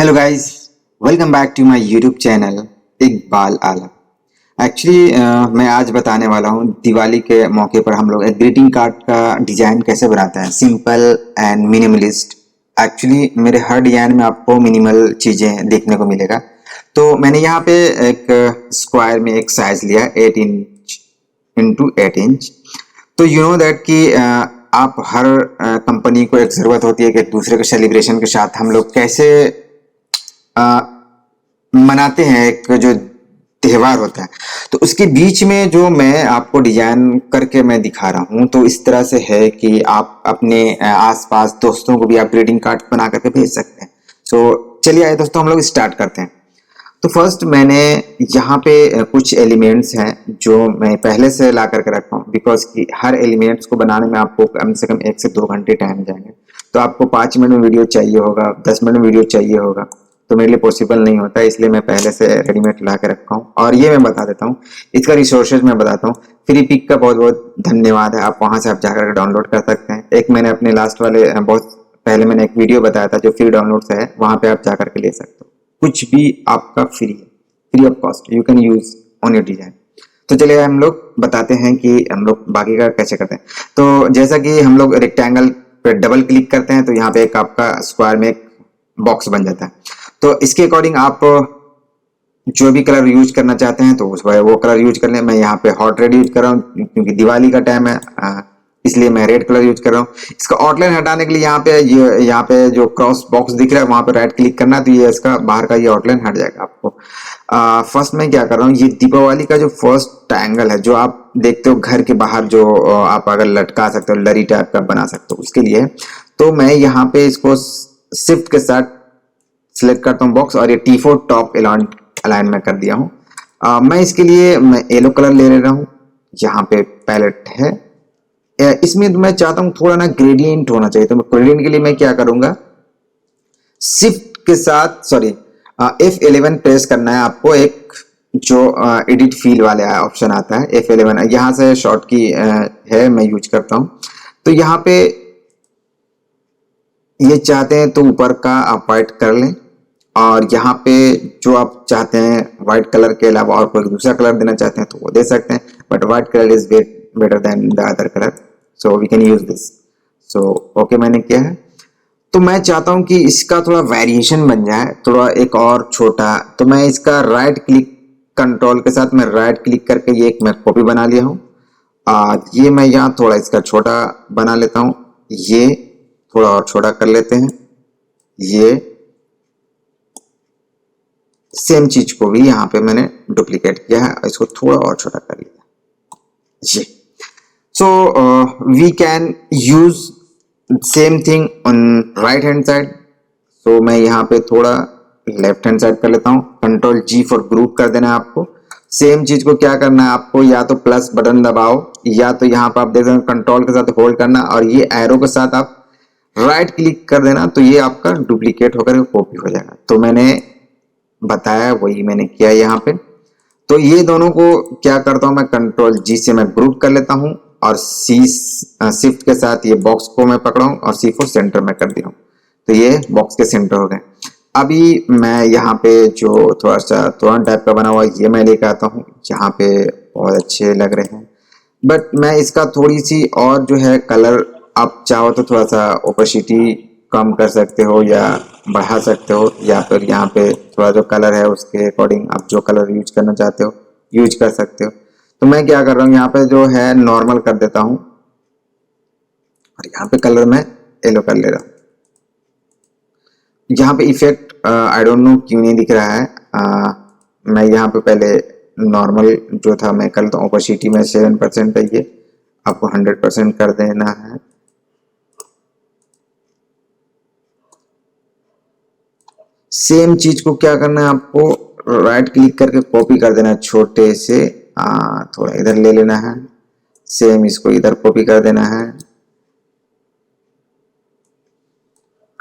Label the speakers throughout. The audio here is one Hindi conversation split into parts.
Speaker 1: Hello guys, welcome back to my YouTube channel Iqbal Alam. Actually मैं आज बताने वाला हूँ दिवाली के मौके पर हम लोग एक ग्रीटिंग कार्ड का डिजाइन कैसे बनाते हैं, सिंपल एंड मिनिमलिस्ट। एक्चुअली मेरे हर डिजाइन में आपको मिनिमल चीजें देखने को मिलेगा। तो मैंने यहाँ पे एक स्क्वायर में एक साइज लिया 8 इंच इंटू 8 इंच। तो यू नो दैट कि आप हर कंपनी को एक ज़रूरत होती है कि एक दूसरे के सेलिब्रेशन के साथ हम लोग कैसे अ, मनाते हैं, एक जो त्योहार होता है। तो उसके बीच में जो मैं आपको डिजाइन करके मैं दिखा रहा हूँ, तो इस तरह से है कि आप अपने आसपास दोस्तों को भी आप ग्रीटिंग कार्ड बना करके भेज सकते हैं। सो चलिए आइए दोस्तों, हम लोग स्टार्ट करते हैं। तो फर्स्ट मैंने यहाँ पे कुछ एलिमेंट्स हैं जो मैं पहले से ला करके रखा हूँ, बिकॉज कि हर एलिमेंट्स को बनाने में आपको कम से कम 1 से 2 घंटे टाइम जाएंगे। तो आपको 5 मिनट में वीडियो चाहिए होगा, 10 मिनट में वीडियो चाहिए होगा, तो मेरे लिए पॉसिबल नहीं होता, इसलिए मैं पहले से रेडीमेड ला के रखा हूँ। और ये मैं बता देता हूँ, इसका रिसोर्सेज मैं बताता हूँ। फ्री पिक का बहुत बहुत धन्यवाद है, आप वहाँ से आप जाकर डाउनलोड कर सकते हैं। एक मैंने अपने लास्ट वाले बहुत पहले मैंने एक वीडियो बताया था जो फ्री डाउनलोड से है, वहाँ पे आप जाकर के ले सकते हो। कुछ भी आपका फ्री है, free of cost, you can use on your design. तो चलिए हम लोग बताते हैं कि हम लोग बाकी का कैसे करते हैं। तो जैसा कि हम लोग रेक्टेंगल पे डबल क्लिक करते हैं तो यहाँ पे एक आपका स्क्वायर में एक बॉक्स बन जाता है। तो इसके अकॉर्डिंग आप जो भी कलर यूज करना चाहते हैं तो उस वो कलर यूज कर लें। मैं यहाँ पे हॉट रेड यूज कर रहा हूँ क्योंकि दिवाली का टाइम है, इसलिए मैं रेड कलर यूज कर रहा हूँ। इसका आउटलाइन हटाने के लिए यहाँ पे जो क्रॉस बॉक्स दिख रहा है वहां पे राइट क्लिक करना है, तो ये इसका बाहर का ये आउटलाइन हट जाएगा आपको। फर्स्ट मैं क्या कर रहा हूँ, ये दीपावली का जो फर्स्ट ट्रायंगल है जो आप देखते हो घर के बाहर, जो आप अगर लटका सकते हो, लरी टाइप का बना सकते हो, उसके लिए तो मैं यहाँ पे इसको शिफ्ट के साथ सिलेक्ट करता हूँ बॉक्स, और ये T4 टॉप अलाइन में कर दिया हूँ। मैं इसके लिए मैं येलो कलर ले रहा हूँ। यहाँ पे पैलेट है, इसमें मैं चाहता हूँ थोड़ा ना ग्रेडियंट होना चाहिए। तो ग्रेडियंट के लिए मैं क्या करूंगा, शिफ्ट के साथ F11 प्रेस करना है आपको। एक जो एडिट फील वाले ऑप्शन आता है F11, यहाँ से शॉर्ट की है, मैं यूज करता हूँ। तो यहाँ पे ये चाहते हैं तो ऊपर का आप व्हाइट कर लें, और यहाँ पे जो आप चाहते हैं व्हाइट कलर के अलावा और कोई दूसरा कलर देना चाहते हैं तो वो दे सकते हैं, but white colour is better than the other colour, so we can use this. So okay मैंने किया है। तो मैं चाहता हूँ कि इसका थोड़ा वेरिएशन बन जाए, थोड़ा एक और छोटा। तो मैं इसका राइट क्लिक कंट्रोल के साथ मैं राइट क्लिक करके ये एक मैं कॉपी बना लिया हूँ। ये मैं यहाँ थोड़ा इसका छोटा बना लेता हूँ, ये थोड़ा और छोटा कर लेते हैं। ये सेम चीज को भी यहाँ पे मैंने डुप्लीकेट किया है, इसको थोड़ा और छोटा कर लिया ये। So we can use same thing on right hand side. So मैं यहाँ पे थोड़ा लेफ्ट हैंड साइड कर लेता हूँ, कंट्रोल G फॉर ग्रुप कर देना है आपको। सेम चीज को क्या करना है आपको, या तो प्लस बटन दबाओ, या तो यहाँ पर आप देख सकते हैं कंट्रोल के साथ होल्ड करना, और ये एरो के साथ आप राइट क्लिक कर देना, तो ये आपका डुप्लीकेट होकर कॉपी हो जाएगा। तो मैंने बताया वही मैंने किया यहाँ पे। तो ये दोनों को क्या करता हूँ, मैं कंट्रोल G से मैं ग्रुप कर लेता हूँ, और शिफ्ट के साथ ये बॉक्स को मैं पकड़ा हूँ और C4 सेंटर में कर दिया हूँ। तो ये बॉक्स के सेंटर हो गए। अभी मैं यहाँ पे जो थोड़ा सा तोरण टाइप का बना हुआ ये मैं लेकर आता हूँ, यहाँ पे बहुत अच्छे लग रहे हैं। बट मैं इसका थोड़ी सी और जो है कलर, आप चाहो तो थोड़ा सा ओपेसिटी कम कर सकते हो या बढ़ा सकते हो, या फिर यहाँ पे थोड़ा जो कलर है उसके अकॉर्डिंग आप जो कलर यूज करना चाहते हो यूज कर सकते हो। तो मैं क्या कर रहा हूँ, यहाँ पे जो है नॉर्मल कर देता हूँ, और यहाँ पे कलर मैं येलो कर ले रहा हूँ। यहाँ पे इफेक्ट आई डोंट नो क्यों नहीं दिख रहा है। मैं यहाँ पे पहले नॉर्मल जो था मैं कर लेता हूँ, ओपेसिटी में 7% है, ये आपको 100% कर देना है। सेम चीज को क्या करना है आपको, राइट क्लिक करके कॉपी कर देना है छोटे से, थोड़ा इधर ले लेना है, सेम इसको इधर कॉपी कर देना है,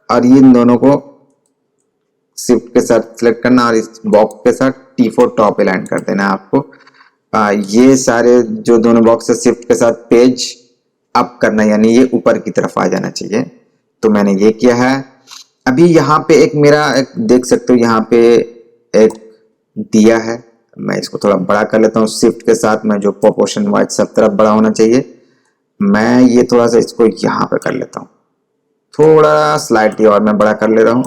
Speaker 1: और ये दोनों को शिफ्ट के साथ सिलेक्ट करना, और इस बॉक्स के साथ T4 टॉप अलाइन कर देना है आपको। ये सारे जो दोनों बॉक्स है शिफ्ट के साथ पेज अप करना, यानी ये ऊपर की तरफ आ जाना चाहिए। तो मैंने ये किया है। अभी यहाँ पे एक मेरा एक देख सकते हो, यहाँ पे एक दिया है, मैं इसको थोड़ा बड़ा कर लेता हूँ शिफ्ट के साथ में, जो प्रोपोर्शन वाइज सब तरफ बड़ा होना चाहिए। मैं ये थोड़ा सा इसको यहाँ पे कर लेता हूँ, थोड़ा स्लाइटली और मैं बड़ा कर ले रहा हूँ।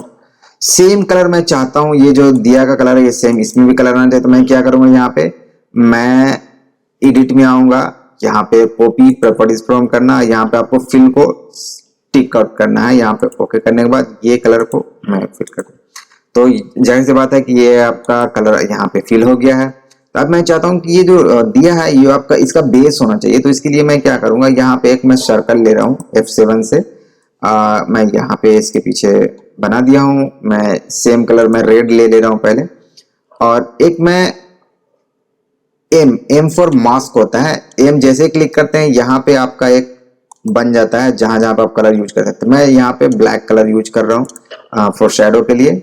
Speaker 1: सेम कलर मैं चाहता हूँ, ये जो दिया का कलर है ये सेम इसमें भी कलर आना चाहिए। तो मैं क्या करूँगा, यहाँ पे मैं एडिट में आऊँगा, यहाँ पे कॉपी प्रॉपर्टीज फ्रॉम करना, यहाँ पे आपको फिल को टिक आउट करना है, यहाँ पे ओके करने के बाद ये कलर को मैं फिल कर दूँ। तो जाहिर सी बात है कि ये आपका कलर यहाँ पे फिल हो गया है। तो अब मैं चाहता हूँ कि ये जो दिया है ये आपका इसका बेस होना चाहिए। तो इसके लिए मैं क्या करूँगा, यहाँ पे एक मैं सर्कल ले रहा हूँ F7 से, मैं यहाँ पे इसके पीछे बना दिया हूँ। मैं सेम कलर में रेड ले रहा हूँ पहले, और एक मैं एम फॉर मास्क होता है, एम जैसे क्लिक करते हैं यहाँ पे आपका एक बन जाता है जहां जहां पे आप कलर यूज कर सकते हैं। मैं यहाँ पे ब्लैक कलर यूज कर रहा हूँ फॉर शेडो के लिए,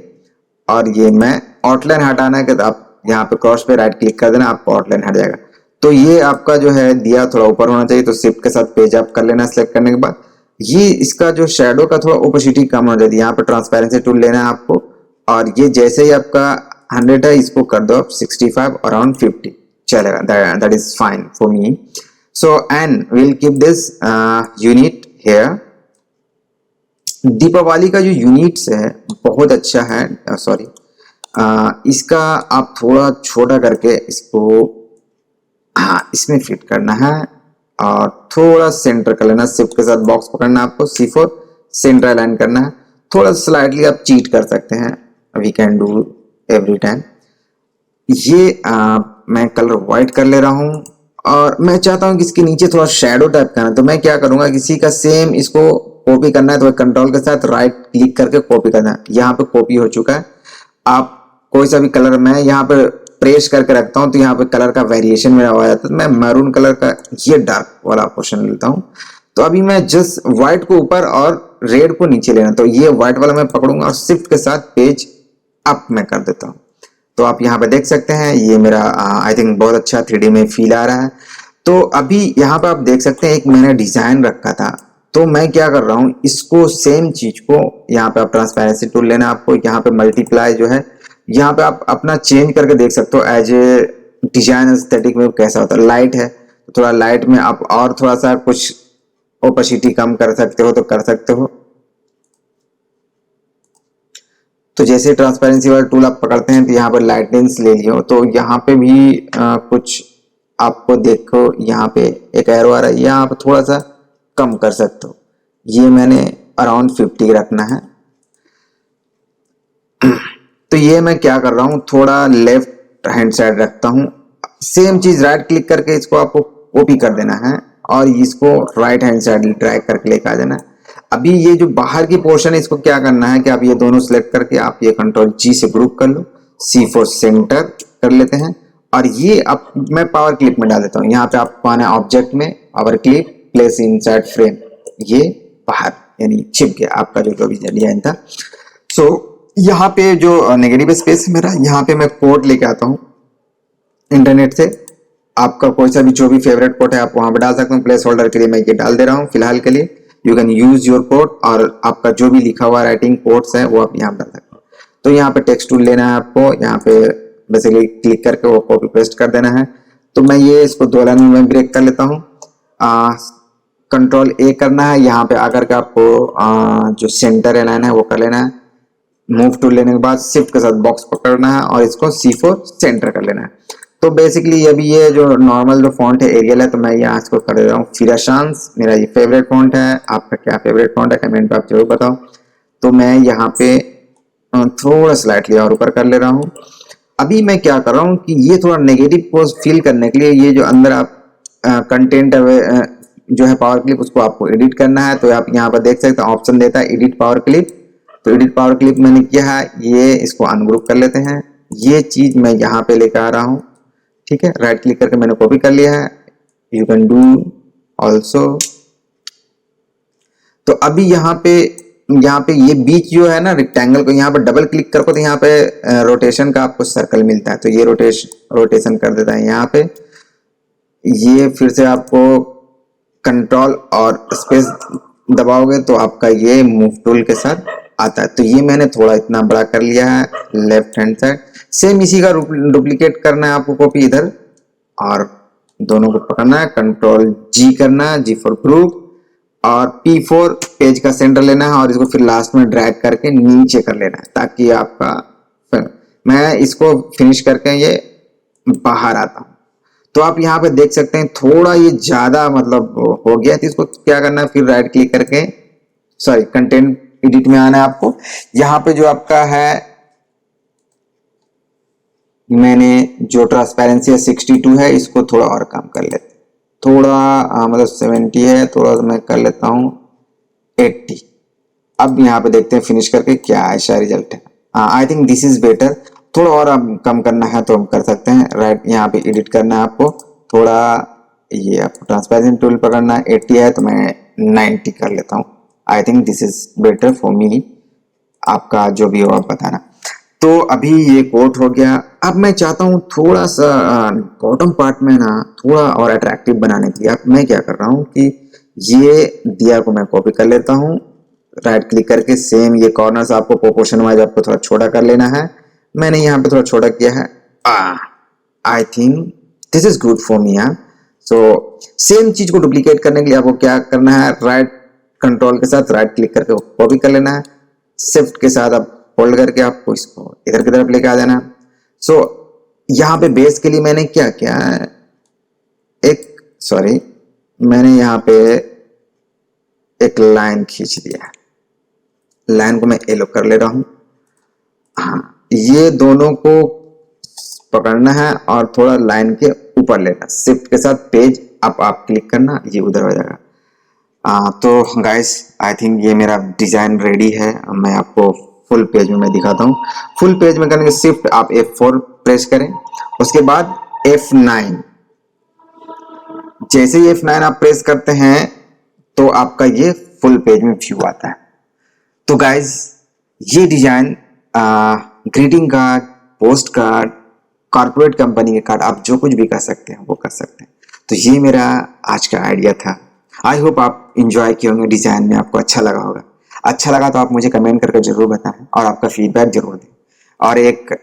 Speaker 1: और ये मैं आउटलाइन हटाना है कि आप यहाँ पे क्रॉस पे राइट क्लिक कर देना, आपको आउटलाइन हट जाएगा। तो ये आपका जो है दिया थोड़ा ऊपर होना चाहिए, तो शिफ्ट के साथ पेज अप कर लेना सिलेक्ट करने के बाद। ये इसका जो शेडो का थोड़ा ओपेसिटी कम हो जाती है, यहाँ पे ट्रांसपेरेंसी टूल लेना है आपको, और ये जैसे ही आपका 100 है इसको कर दो आप 65 अराउंड 50 चलेगा, that is fine for me. So and will keep this unit here. Deepawali का जो यूनिट्स है बहुत अच्छा है, सॉरी इसका आप थोड़ा छोटा करके इसको इसमें फिट करना है, और थोड़ा सेंटर कर लेना, शिफ्ट के साथ बॉक्स पकड़ना है आपको, C4 सेंटर अलाइन करना है। थोड़ा स्लाइडली आप चीट कर सकते हैं, we can do every time. ये मैं कलर व्हाइट कर ले रहा हूँ, और मैं चाहता हूँ कि इसके नीचे थोड़ा शेडो टाइप करना है। तो मैं क्या करूंगा, किसी का सेम इसको कॉपी करना है, तो कंट्रोल के साथ राइट क्लिक करके कॉपी करना है। यहाँ पे कॉपी हो चुका है। आप कोई सा भी कलर मैं यहाँ पे प्रेस करके रखता हूँ, तो यहाँ पे कलर का वेरिएशन मेरा हो जाता है। तो मैं मैरून कलर का ये डार्क वाला पोर्शन लेता हूँ। तो अभी मैं जस्ट व्हाइट को ऊपर और रेड को नीचे लेना, तो ये व्हाइट वाला मैं पकड़ूंगा और शिफ्ट के साथ पेज अप मैं कर देता हूँ। तो आप यहाँ पे देख सकते हैं ये मेरा आई थिंक बहुत अच्छा 3D में फील आ रहा है। तो अभी यहाँ पे आप देख सकते हैं एक मैंने डिजाइन रखा था, तो मैं क्या कर रहा हूँ, इसको सेम चीज को यहाँ पे आप ट्रांसपेरेंसी टूल लेना आपको, यहाँ पे मल्टीप्लाई जो है यहाँ पे आप अपना चेंज करके देख सकते हो एज ए डिजाइन एस्थेटिक में कैसा होता है। लाइट है तो थोड़ा लाइट में आप और थोड़ा सा कुछ ओपेसिटी कम कर सकते हो तो कर सकते हो। तो जैसे ट्रांसपेरेंसी वाला टूल आप पकड़ते हैं तो यहाँ पर लाइटनेस ले लियो, तो यहाँ पे भी कुछ आपको देखो यहाँ पे एक एरो आ रहा है, यहाँ पे थोड़ा सा कम कर सकते हो। ये मैंने अराउंड 50 रखना है। तो ये मैं क्या कर रहा हूँ, थोड़ा लेफ्ट हैंड साइड रखता हूँ। सेम चीज राइट क्लिक करके इसको आपको कॉपी कर देना है, और इसको राइट हैंड साइड ड्रैग करके लेकर आ जाना है। अभी ये जो बाहर की पोर्शन है इसको क्या करना है कि आप ये दोनों सिलेक्ट करके आप ये कंट्रोल G से ग्रुप कर लो, C4 सेंटर कर लेते हैं, और ये अब मैं पावर क्लिप में डाल देता हूँ। यहाँ पे आपको आना है ऑब्जेक्ट में, power clip place inside frame, ये बाहर यानी छिप गया आपका जो भी डिजाइन था। सो यहाँ पे जो नेगेटिव स्पेस है मेरा, यहाँ पे मैं कोड लेके आता हूँ इंटरनेट से। आपका कोई सा भी जो भी फेवरेट कोड है आप वहां पे डाल सकते हो। प्लेस होल्डर के लिए मैं ये डाल दे रहा हूँ फिलहाल के लिए, you can use your code, और आपका जो भी लिखा हुआ राइटिंग कोड्स है वो आप यहाँ डाल सकते हो। तो यहाँ पे टेक्स्ट टूल लेना है आपको, यहाँ पे बेसिकली क्लिक करके वो कॉपी पेस्ट कर देना है। तो मैं ये इसको 2 लाइन में ब्रेक कर लेता हूँ, कंट्रोल A करना है, यहाँ पे आकर के आपको जो सेंटर लाइन है वो कर लेना है। मूव टूल लेने के बाद शिफ्ट के साथ बॉक्स पकड़ना है और इसको C4 सेंटर कर लेना है। तो बेसिकली अभी ये जो नॉर्मल जो फॉन्ट है एरियल है, तो मैं यहाँ इसको कर दे रहा हूँ फिराशांस, मेरा ये फेवरेट फॉन्ट है। आपका क्या फेवरेट फॉन्ट है कमेंट पे आप जरूर बताओ। तो मैं यहाँ पे थोड़ा स्लाइटली और ऊपर कर ले रहा हूँ। अभी मैं क्या कर रहा हूँ कि ये थोड़ा नेगेटिव को फील करने के लिए ये जो अंदर आप कंटेंट जो है पावर क्लिप उसको आपको एडिट करना है। तो आप यहाँ पर देख सकते हैं ऑप्शन देता है एडिट पावर क्लिप। तो एडिट पावर क्लिप मैंने किया है, ये इसको अनग्रुप कर लेते हैं। ये चीज मैं यहाँ पे लेकर आ रहा हूँ, ठीक है, राइट क्लिक करके मैंने कॉपी कर लिया है, यू कैन डू ऑल्सो। तो अभी यहाँ पे ये बीच जो है ना रेक्टेंगल को यहाँ पे डबल क्लिक करो तो यहाँ पे रोटेशन का आपको सर्कल मिलता है। तो ये रोटेशन कर देता है यहाँ पे। ये फिर से आपको कंट्रोल और स्पेस दबाओगे तो आपका ये मूव टूल के साथ आता है। तो ये मैंने थोड़ा इतना बड़ा कर लिया है लेफ्ट हैंड साइड। सेम इसी का डुप्लीकेट करना है आपको कॉपी इधर, और दोनों को पकड़ना है, कंट्रोल जी करना है, जी फॉर ग्रुप, और P4 पेज का सेंटर लेना है और इसको फिर लास्ट में ड्रैग करके नीचे कर लेना है ताकि आपका, मैं इसको फिनिश करके ये बाहर आता हूँ। तो आप यहाँ पे देख सकते हैं थोड़ा ये ज्यादा मतलब हो गया, तो इसको क्या करना है, फिर राइट क्लिक करके सॉरी कंटेंट एडिट में आना है आपको। यहाँ पे जो आपका है, मैंने जो ट्रांसपेरेंसी है 62 है, इसको थोड़ा और कम कर लेते, थोड़ा मतलब 70 है, थोड़ा मैं कर लेता हूँ 80। अब यहाँ पे देखते हैं फिनिश करके क्या ऐसा रिजल्ट है। I think this is better. थोड़ा और अब कम करना है तो हम कर सकते हैं। राइट यहाँ पे एडिट करना है आपको, थोड़ा ये आपको ट्रांसपेरेंसी टूल पकड़ना है, 80 है तो मैं 90 कर लेता हूँ। I think this is better for me. आपका जो भी हो आप बताना। तो अभी ये कोट हो गया। अब मैं चाहता हूँ थोड़ा सा बॉटम पार्ट में ना थोड़ा और अट्रैक्टिव बनाने के लिए। अब मैं क्या कर रहा हूँ कि ये दिया को मैं कॉपी कर लेता हूँ, राइट क्लिक करके सेम ये कॉर्नर्स आपको प्रोपोर्शन वाइज आपको थोड़ा छोटा कर लेना है। मैंने यहाँ पे थोड़ा छोटा किया है। I think this is good for me. So same चीज को डुप्लीकेट करने के लिए आपको क्या करना है, राइट कंट्रोल के साथ राइट क्लिक करके कॉपी कर लेना है, शिफ्ट के साथ आप होल्ड करके आपको इसको इधर की तरफ लेके आ जाना। सो यहाँ पे बेस के लिए मैंने क्या किया है, मैंने यहाँ पे एक लाइन खींच दिया है। लाइन को मैं येलो कर ले रहा हूं। हाँ, ये दोनों को पकड़ना है और थोड़ा लाइन के ऊपर लेना, शिफ्ट के साथ पेज आप क्लिक करना, ये उधर हो जाएगा। तो गाइस आई थिंक ये मेरा डिजाइन रेडी है। मैं आपको फुल पेज में मैं दिखाता हूँ। फुल पेज में करने के शिफ्ट आप F4 प्रेस करें, उसके बाद F9। जैसे ही F9 आप प्रेस करते हैं तो आपका ये फुल पेज में व्यू आता है। तो गाइज ये design greeting card, post card, corporate company के कार्ड, आप जो कुछ भी कर सकते हैं वो कर सकते हैं। तो ये मेरा आज का आइडिया था। आई होप आप इंजॉय किए होंगे, डिजाइन में आपको अच्छा लगा होगा। अच्छा लगा तो आप मुझे कमेंट करके जरूर बताएं और आपका फीडबैक जरूर दें, और एक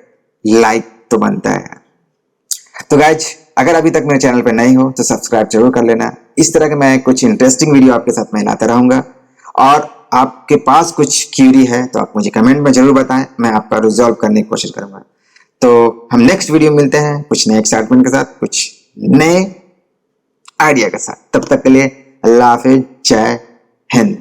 Speaker 1: लाइक तो बनता है। तो गाइज अगर अभी तक मेरे चैनल पर नहीं हो तो सब्सक्राइब जरूर कर लेना। इस तरह के मैं कुछ इंटरेस्टिंग वीडियो आपके साथ मैं लाता रहूंगा, और आपके पास कुछ क्यूरी है तो आप मुझे कमेंट में जरूर बताएं, मैं आपका रिजॉल्व करने की कोशिश करूंगा। तो हम नेक्स्ट वीडियो मिलते हैं कुछ नए एक्साइटमेंट के साथ, कुछ नए आइडिया के साथ। तब तक के लिए अल्लाह हाफिज, जय हिंद।